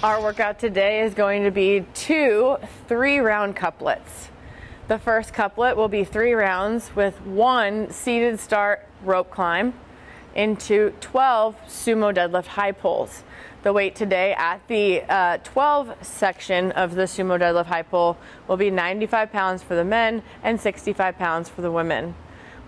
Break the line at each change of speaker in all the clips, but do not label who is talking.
Our workout today is going to be 2 3-round couplets. The first couplet will be 3 rounds with 1 seated start rope climb into 12 sumo deadlift high pulls. The weight today at the 12 section of the sumo deadlift high pull will be 95 pounds for the men and 65 pounds for the women.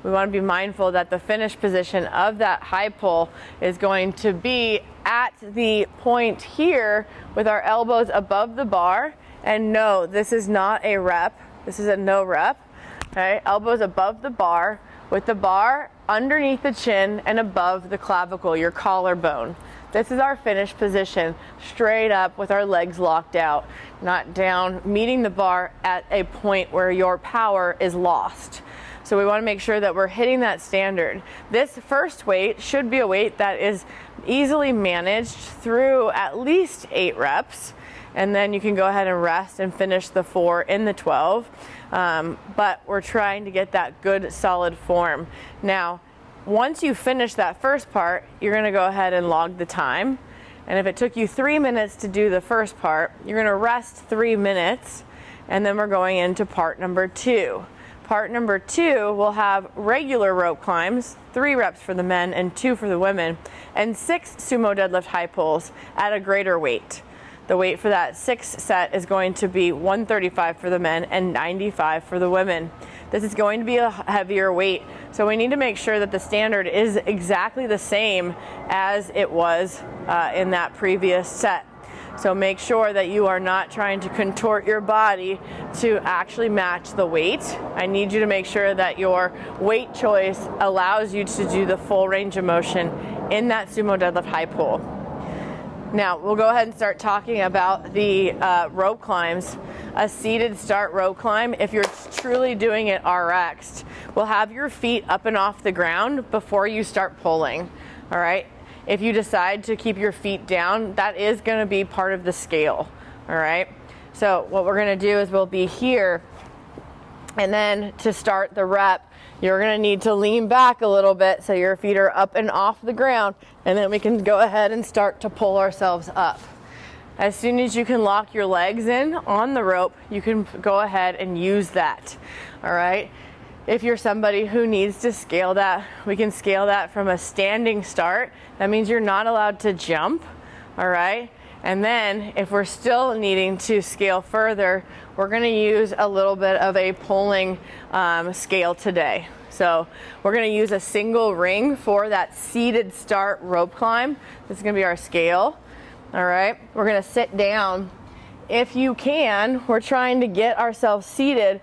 We want to be mindful that the finish position of that high pull is going to be at the point here with our elbows above the bar. And no, this is not a rep. This is a no rep. Okay, elbows above the bar with the bar underneath the chin and above the clavicle, your collarbone. This is our finish position, straight up with our legs locked out, not down, meeting the bar at a point where your power is lost. So we want to make sure that we're hitting that standard. This first weight should be a weight that is easily managed through at least 8 reps. And then you can go ahead and rest and finish the 4 in the 12. But we're trying to get that good solid form. Now, once you finish that first part, you're going to go ahead and log the time. And if it took you 3 minutes to do the first part, you're going to rest 3 minutes. And then we're going into part number 2. Part number 2 will have regular rope climbs, 3 reps for the men and 2 for the women, and 6 sumo deadlift high pulls at a greater weight. The weight for that 6th set is going to be 135 for the men and 95 for the women. This is going to be a heavier weight, so we need to make sure that the standard is exactly the same as it was in that previous set. So make sure that you are not trying to contort your body to actually match the weight. I need you to make sure that your weight choice allows you to do the full range of motion in that sumo deadlift high pull. Now, we'll go ahead and start talking about the rope climbs. A seated start rope climb, if you're truly doing it RX, will have your feet up and off the ground before you start pulling, all right? If you decide to keep your feet down, that is going to be part of the scale, all right? So what we're going to do is we'll be here, and then to start the rep, you're going to need to lean back a little bit so your feet are up and off the ground, and then we can go ahead and start to pull ourselves up. As soon as you can lock your legs in on the rope, you can go ahead and use that, all right? If you're somebody who needs to scale that, we can scale that from a standing start. That means you're not allowed to jump, all right? And then if we're still needing to scale further, we're gonna use a little bit of a pulling scale today. So we're gonna use a single ring for that seated start rope climb. This is gonna be our scale, all right? We're gonna sit down. If you can, we're trying to get ourselves seated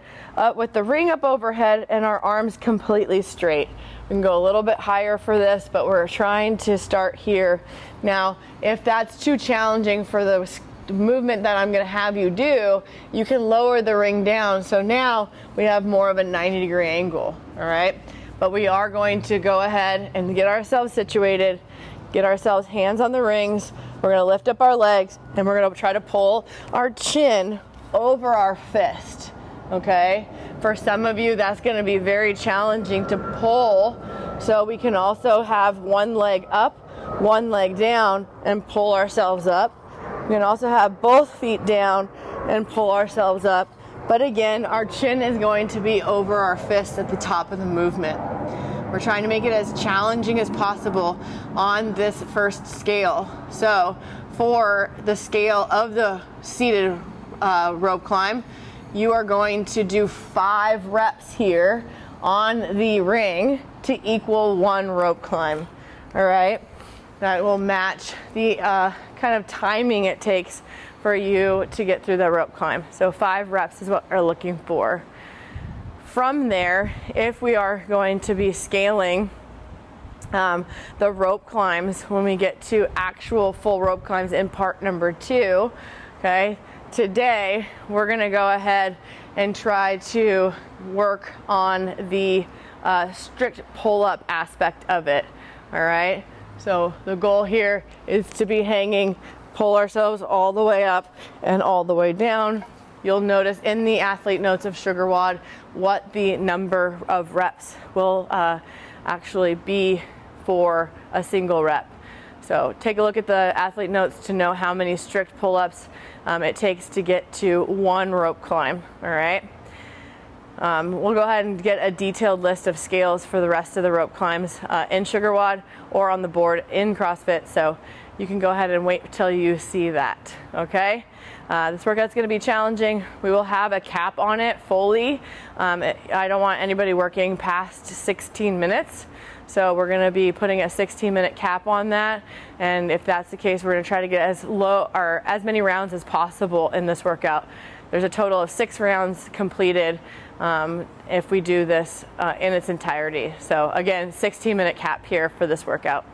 with the ring up overhead and our arms completely straight. We can go a little bit higher for this, but we're trying to start here. Now, if that's too challenging for the movement that I'm gonna have you do, you can lower the ring down. So now we have more of a 90-degree angle, all right? But we are going to go ahead and get ourselves situated, get ourselves hands on the rings. We're gonna lift up our legs and we're gonna try to pull our chin over our fist, okay? For some of you, that's gonna be very challenging to pull. So we can also have one leg up, one leg down and pull ourselves up. We can also have both feet down and pull ourselves up. But again, our chin is going to be over our fist at the top of the movement. We're trying to make it as challenging as possible on this first scale. So for the scale of the seated rope climb, you are going to do 5 reps here on the ring to equal 1 rope climb, all right? That will match the kind of timing it takes for you to get through the rope climb. So 5 reps is what we're looking for. From there, if we are going to be scaling the rope climbs when we get to actual full rope climbs in part number 2, okay, today we're going to go ahead and try to work on the strict pull-up aspect of it, all right? So the goal here is to be hanging, pull ourselves all the way up and all the way down. You'll notice in the athlete notes of Sugar WOD what the number of reps will actually be for a single rep. So take a look at the athlete notes to know how many strict pull-ups it takes to get to 1 rope climb, all right? We'll go ahead and get a detailed list of scales for the rest of the rope climbs in SugarWOD or on the board in CrossFit, so you can go ahead and wait till you see that, okay? This workout's going to be challenging. We will have a cap on it fully. I don't want anybody working past 16 minutes, so we're going to be putting a 16-minute cap on that, and if that's the case, we're going to try to get as low or as many rounds as possible in this workout. There's a total of 6 rounds completed if we do this in its entirety. So again, 16-minute cap here for this workout.